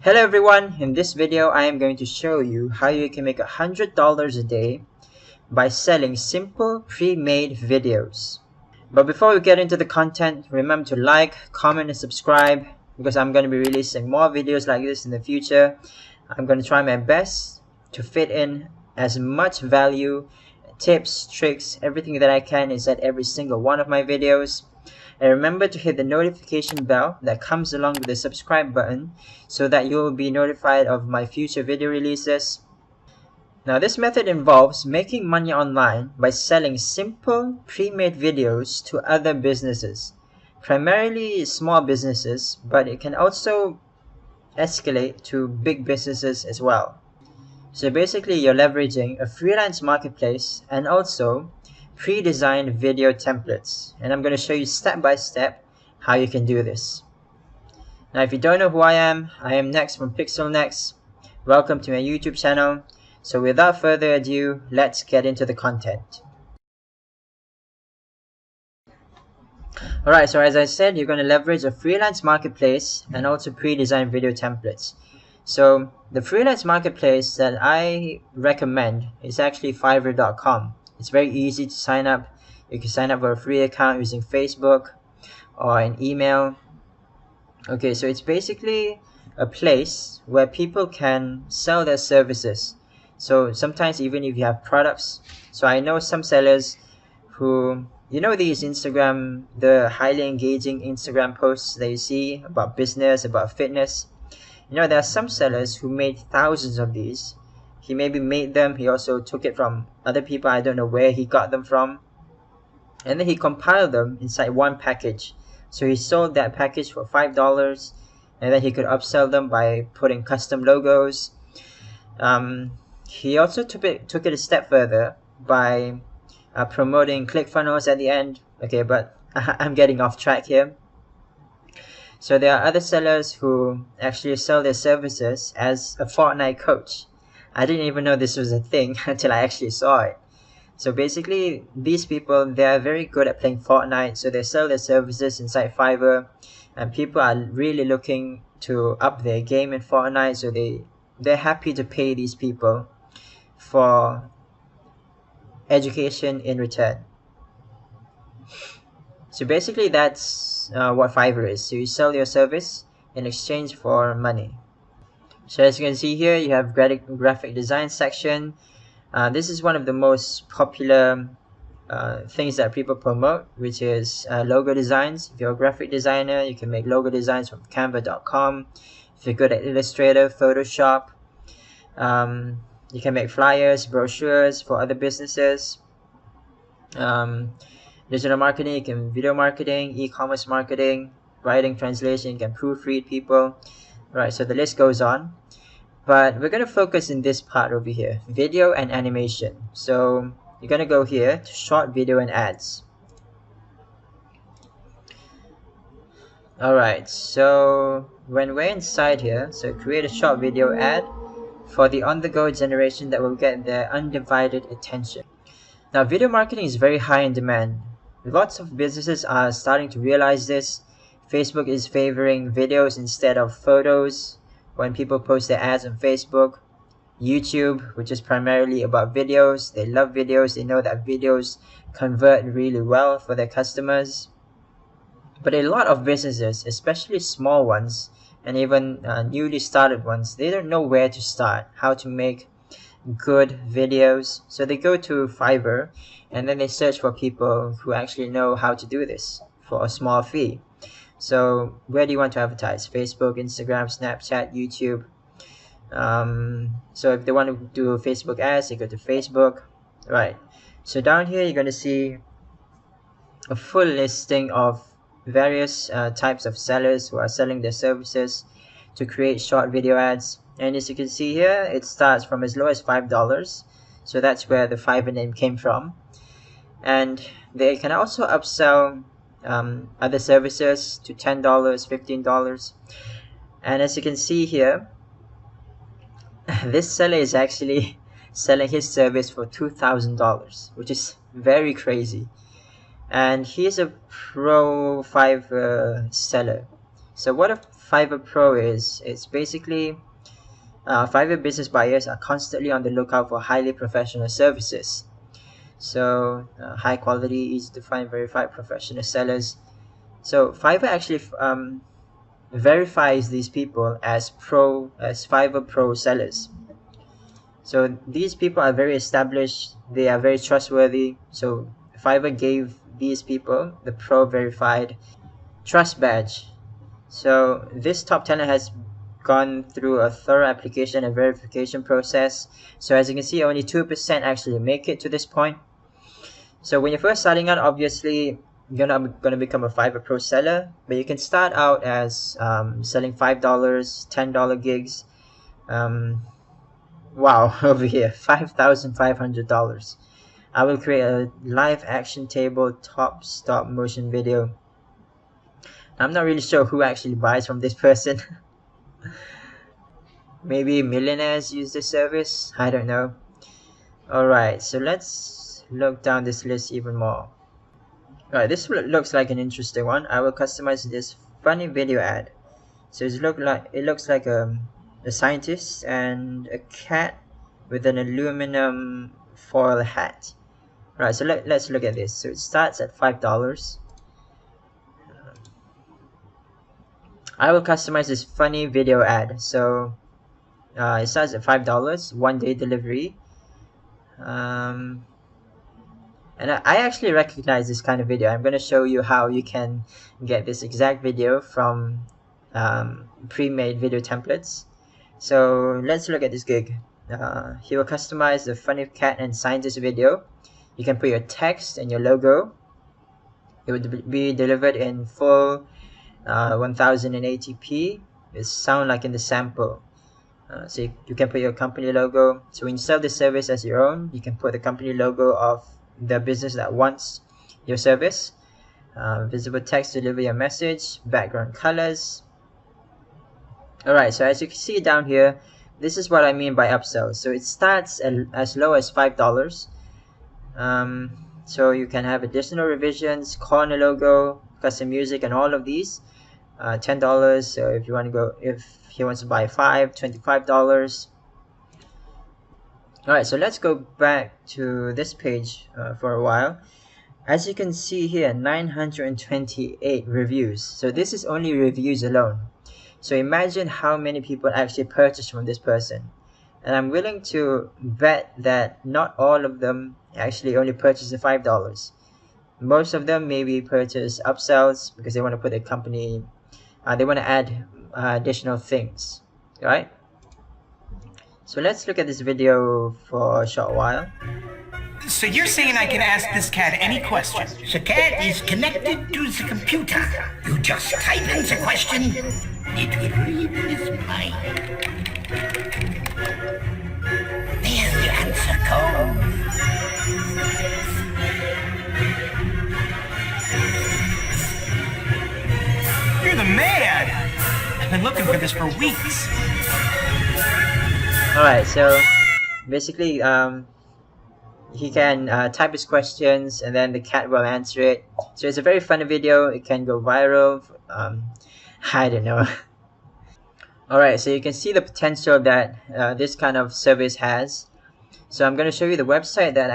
Hello everyone, in this video I am going to show you how you can make $100 a day by selling simple pre-made videos. But before we get into the content, remember to like, comment and subscribe because I'm going to be releasing more videos like this in the future. I'm going to try my best to fit in as much value, tips, tricks, everything that I can inside every single one of my videos. And remember to hit the notification bell that comes along with the subscribe button so that you will be notified of my future video releases. Now this method involves making money online by selling simple pre-made videos to other businesses, primarily small businesses, but it can also escalate to big businesses as well. So basically you're leveraging a freelance marketplace and also pre-designed video templates, and I'm going to show you step by step how you can do this. Now if you don't know who I am Next from Pixel Next. Welcome to my YouTube channel. So without further ado, let's get into the content. Alright, so as I said, you're going to leverage a freelance marketplace and also pre-designed video templates. So the freelance marketplace that I recommend is actually Fiverr.com. It's very easy to sign up. You can sign up for a free account using Facebook or an email. Okay, so it's basically a place where people can sell their services. So sometimes even if you have products. So I know some sellers who, you know, these Instagram, the highly engaging Instagram posts that you see about business, about fitness. You know, there are some sellers who made thousands of these. He maybe made them, he also took it from other people, I don't know where he got them from. And then he compiled them inside one package. So he sold that package for $5, and then he could upsell them by putting custom logos. He also took it a step further by promoting ClickFunnels at the end. Okay, but I'm getting off track here. So there are other sellers who actually sell their services as a Fortnite coach. I didn't even know this was a thing until I actually saw it. So basically, these people, they are very good at playing Fortnite, so they sell their services inside Fiverr, and people are really looking to up their game in Fortnite, so they're happy to pay these people for education in return. So basically, that's what Fiverr is. So you sell your service in exchange for money. So as you can see here, you have graphic design section. This is one of the most popular things that people promote, which is logo designs. If you're a graphic designer, you can make logo designs from canva.com. If you're good at Illustrator, Photoshop, you can make flyers, brochures for other businesses. Digital marketing, you can video marketing, e-commerce marketing, writing, translation, you can proofread people. Right, so the list goes on. But we're going to focus in this part over here, video and animation. So you're going to go here to short video and ads. Alright, so when we're inside here, so create a short video ad for the on-the-go generation that will get their undivided attention. Now video marketing is very high in demand. Lots of businesses are starting to realize this. Facebook is favoring videos instead of photos when people post their ads on Facebook. YouTube, which is primarily about videos, they love videos, they know that videos convert really well for their customers. But a lot of businesses, especially small ones and even newly started ones, they don't know where to start, how to make good videos. So they go to Fiverr and then they search for people who actually know how to do this for a small fee. So where do you want to advertise? Facebook, Instagram, Snapchat, YouTube. So if they want to do Facebook ads, they go to Facebook. Right. So down here you're going to see a full listing of various types of sellers who are selling their services to create short video ads. And as you can see here, it starts from as low as $5. So that's where the Fiverr name came from. And they can also upsell other services to $10, $15. And as you can see here, this seller is actually selling his service for $2,000, which is very crazy. And he's a pro Fiverr seller. So what a Fiverr Pro is, it's basically Fiverr business buyers are constantly on the lookout for highly professional services. So high quality, easy to find, verified professional sellers. So Fiverr actually verifies these people as Fiverr Pro sellers. So these people are very established, they are very trustworthy. So Fiverr gave these people the Pro verified trust badge. So this top talent has gone through a thorough application and verification process. So as you can see, only 2% actually make it to this point. So when you're first starting out, obviously you're not going to become a Fiverr Pro seller, but you can start out as selling $5, $10 gigs. Wow, over here, $5,500. I will create a live action table top stop motion video. I'm not really sure who actually buys from this person. Maybe millionaires use this service, I don't know. Alright, so let's look down this list even more. Alright, this looks like an interesting one. I will customize this funny video ad. So it looks like a scientist and a cat with an aluminum foil hat. Alright, so let's look at this. So it starts at $5. I will customize this funny video ad. So it starts at $5, 1-day delivery. And I actually recognize this kind of video. I'm going to show you how you can get this exact video from pre-made video templates. So let's look at this gig. He will customize the funny cat and scientist video. You can put your text and your logo. It would be delivered in full 1080p. It sound like in the sample. So you can put your company logo. So when you sell this service as your own, you can put the company logo of the business that wants your service. Visible text to deliver your message. Background colors. Alright, so as you can see down here, this is what I mean by upsells. So it starts as low as $5. So you can have additional revisions, corner logo, custom music, and all of these. $10. So if you want to go, if he wants to buy $25. Alright, so let's go back to this page for a while. As you can see here, 928 reviews. So this is only reviews alone. So imagine how many people actually purchased from this person. And I'm willing to bet that not all of them actually only purchased the $5. Most of them maybe purchase upsells because they want to put their company, they want to add additional things, right? So let's look at this video for a short while. So you're saying I can ask this cat any question? The cat is connected to the computer. You just type in the question, it will read his mind. There's the answer code. You're the man! I've been looking for this for weeks. Alright, so basically he can type his questions and then the cat will answer it. So it's a very funny video. It can go viral. I don't know. Alright, so you can see the potential that this kind of service has. So I'm going to show you the website that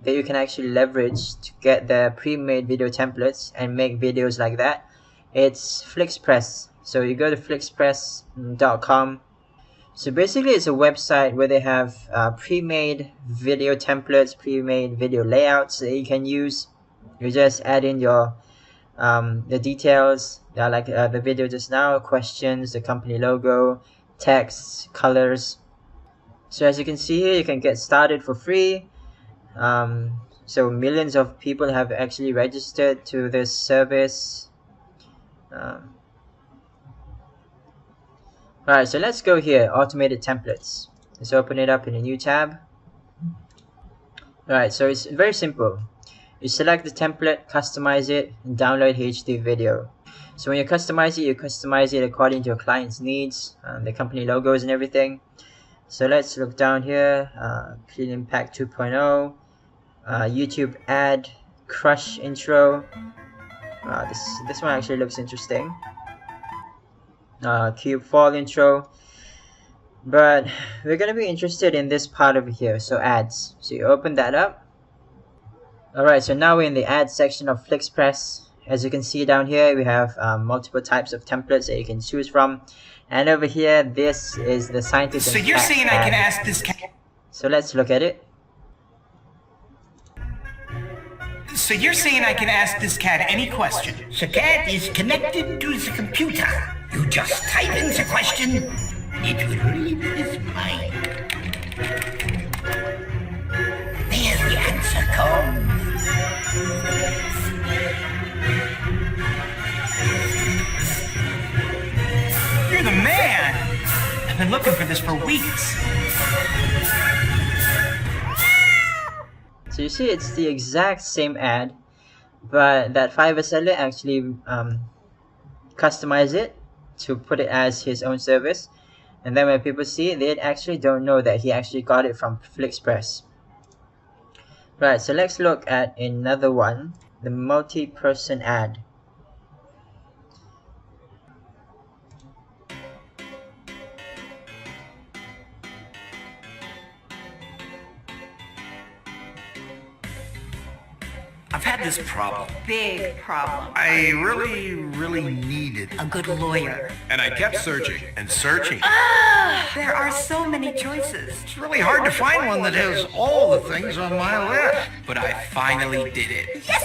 you can actually leverage to get the pre-made video templates and make videos like that. It's FlixPress. So you go to flixpress.com. So basically it's a website where they have pre-made video templates, pre-made video layouts that you can use. You just add in your the details, like the video just now, questions, the company logo, text, colors. So as you can see here, you can get started for free. So millions of people have actually registered to this service. Alright, so let's go here, automated templates. Let's open it up in a new tab. Alright, so it's very simple. You select the template, customize it, and download HD video. So when you customize it according to your client's needs, the company logos and everything. So let's look down here, Clean Impact 2.0, YouTube ad, Crush intro. This one actually looks interesting. cube fall intro, but we're gonna be interested in this part over here, so ads. So you open that up. Alright, so now we're in the ads section of FlixPress. As you can see down here, we have multiple types of templates that you can choose from, and over here, this is the scientist. So you're saying I can ask this cat? So let's look at it. So you're saying I can ask this cat any question? The cat is connected to the computer. You just type in the question, it will read his mind. There the answer comes. You're the man! I've been looking for this for weeks. So you see, it's the exact same ad, but that Fiverr seller actually customized it to put it as his own service, and then when people see it, they actually don't know that he actually got it from FlixPress. Right, so let's look at another one, the multi-person ad. I've had this problem. Big problem. I really needed A good lawyer. And I kept searching and searching. There are so many choices. It's really hard to find one that has all the things on my list. But I finally did it. Yes.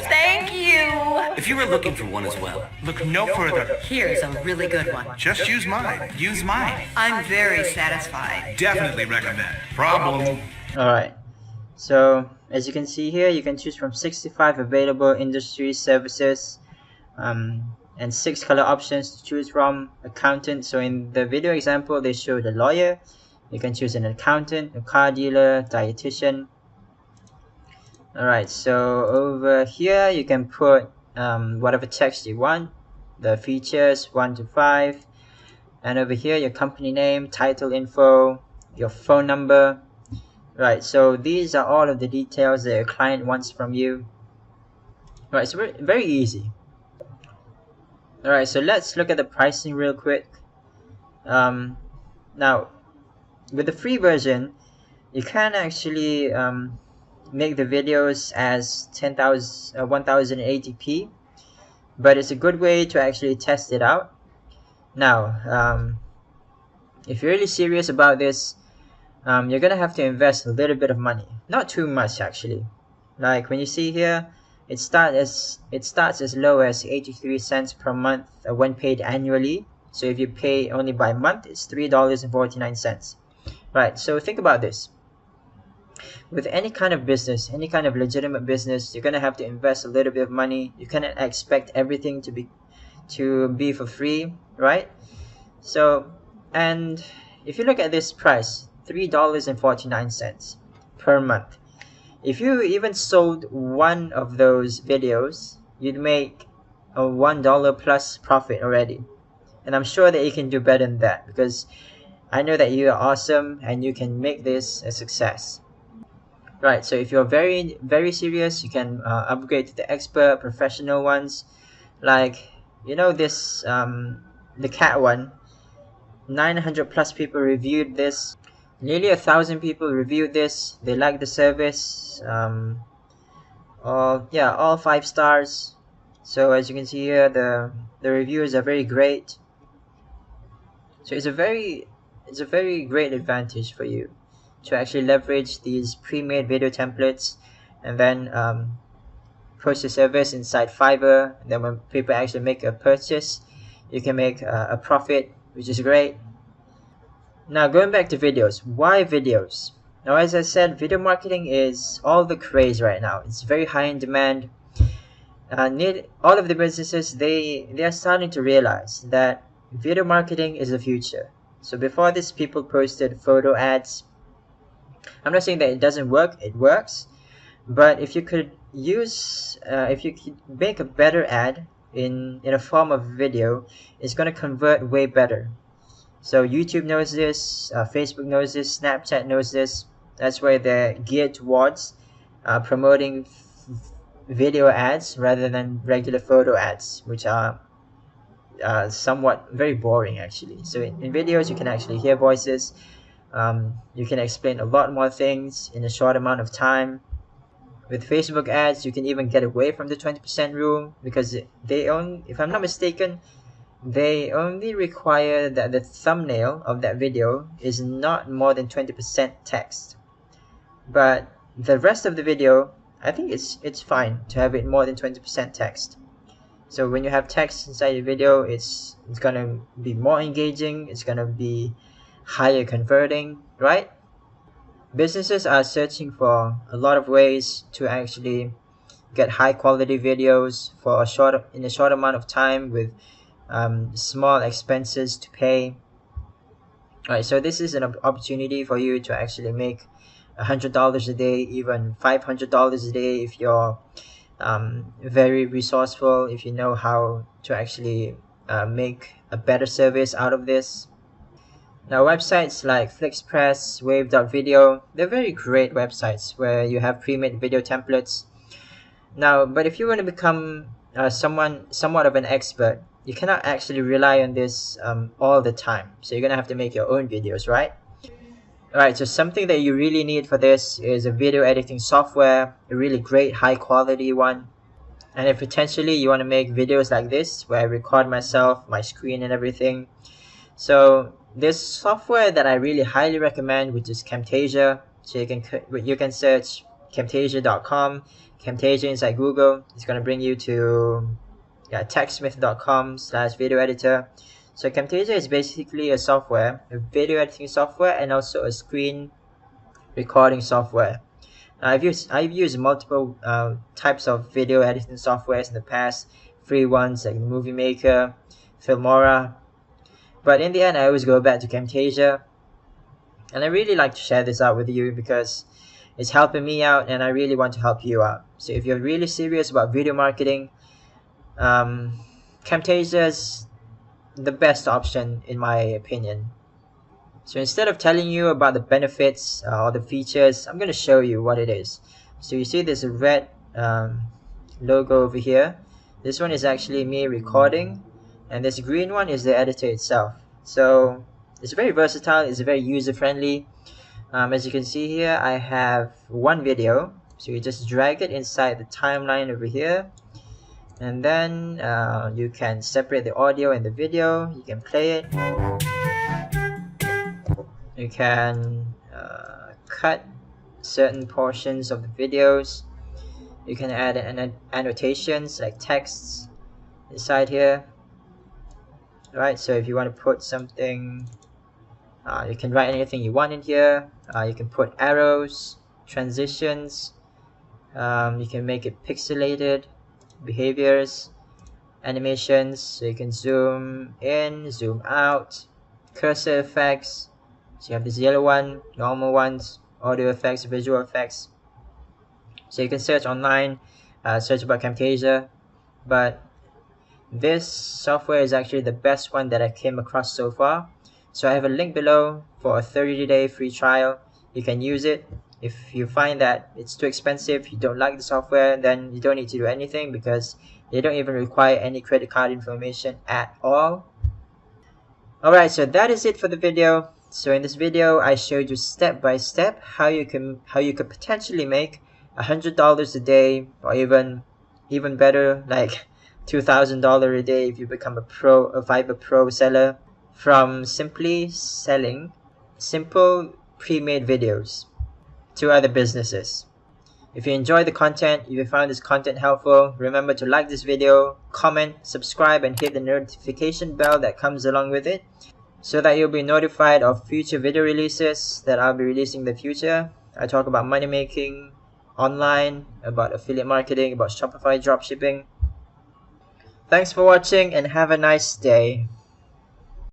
Thank you. If you were looking for one as well, look no further. Here's a really good one. Just use mine. Use mine. I'm very satisfied. Definitely recommend. Problem. Alright, so as you can see here, you can choose from 65 available industry services and 6 color options to choose from. Accountant, so in the video example they showed a lawyer. You can choose an accountant, a car dealer, dietitian. Alright, so over here you can put whatever text you want, the features 1 to 5, and over here your company name, title info, your phone number. Right, so these are all of the details that your client wants from you. Right, so very easy. Alright, so let's look at the pricing real quick. Now, with the free version, you can actually make the videos as 1080p, but it's a good way to actually test it out. Now, if you're really serious about this, you're gonna have to invest a little bit of money, not too much actually. Like when you see here, it starts as low as 83 cents per month when paid annually. So if you pay only by month, it's $3.49. Right, so think about this. With any kind of business, any kind of legitimate business, you're gonna have to invest a little bit of money. You cannot expect everything to be for free, right? So, and if you look at this price, $3.49 per month. If you even sold one of those videos, you'd make a $1 plus profit already. And I'm sure that you can do better than that, because I know that you are awesome and you can make this a success. Right, so if you're very serious, you can upgrade to the expert, professional ones. Like, you know, this the cat one, 900 plus people reviewed this. Nearly 1,000 people reviewed this. They liked the service. All 5 stars. So as you can see here, the reviews are very great. So it's a very great advantage for you to actually leverage these pre-made video templates and then post your service inside Fiverr. And then when people actually make a purchase, you can make a profit, which is great. Now going back to videos, why videos? Now as I said, video marketing is all the craze right now. It's very high in demand. All of the businesses, they are starting to realize that video marketing is the future. So before this, people posted photo ads. I'm not saying that it doesn't work, it works. But if you could make a better ad in a form of video, it's going to convert way better. So YouTube knows this, Facebook knows this, Snapchat knows this. That's why they're geared towards promoting video ads rather than regular photo ads, which are somewhat very boring actually. So in videos you can actually hear voices. You can explain a lot more things in a short amount of time. With Facebook ads, you can even get away from the 20% rule, because they only, if I'm not mistaken, they only require that the thumbnail of that video is not more than 20% text. But the rest of the video, I think it's fine to have it more than 20% text. So when you have text inside your video, it's gonna be more engaging, it's gonna be higher converting, right? Businesses are searching for a lot of ways to actually get high quality videos for in a short amount of time with small expenses to pay. Alright, so this is an opportunity for you to actually make $100 a day, even $500 a day if you're very resourceful, if you know how to actually make a better service out of this. Now, websites like FlixPress, Wave.video, they're very great websites where you have pre-made video templates. Now, but if you want to become somewhat of an expert, you cannot actually rely on this all the time. So you're gonna have to make your own videos, right? Alright, so something that you really need for this is a video editing software, a really great high quality one. And if potentially you want to make videos like this where I record myself, my screen and everything, so this software that I really highly recommend, which is Camtasia. So you can search camtasia.com, Camtasia inside Google. It's going to bring you to techsmith.com/video editor. So Camtasia is basically a software, a video editing software, and also a screen recording software. I've used multiple types of video editing softwares in the past, free ones like Movie Maker, Filmora, but in the end I always go back to Camtasia, and I really like to share this out with you because it's helping me out and I really want to help you out. So if you're really serious about video marketing, Camtasia is the best option in my opinion. So instead of telling you about the benefits or the features, I'm going to show you what it is. So you see there's a red logo over here. This one is actually me recording, and this green one is the editor itself. So it's very versatile, it's very user friendly. As you can see here, I have one video, so you just drag it inside the timeline over here, and then you can separate the audio and the video. You can play it, you can cut certain portions of the videos, you can add annotations like texts inside here. Right, so if you want to put something, you can write anything you want in here. You can put arrows, transitions, you can make it pixelated, behaviors, animations, so you can zoom in, zoom out, cursor effects. So you have this yellow one, normal ones, audio effects, visual effects. So you can search online, search about Camtasia, but this software is actually the best one that I came across so far. So I have a link below for a 30-day free trial. You can use it. If you find that it's too expensive, you don't like the software, then you don't need to do anything because they don't even require any credit card information at all. Alright, so that is it for the video. So in this video, I showed you step by step how you could potentially make $100 a day, or even better, like $2,000 a day if you become a Fiverr Pro seller, from simply selling simple pre-made videos to other businesses. If you enjoyed the content, if you found this content helpful, remember to like this video, comment, subscribe, and hit the notification bell that comes along with it, so that you'll be notified of future video releases that I'll be releasing in the future. I talk about money making online, about affiliate marketing, about Shopify dropshipping. Thanks for watching and have a nice day.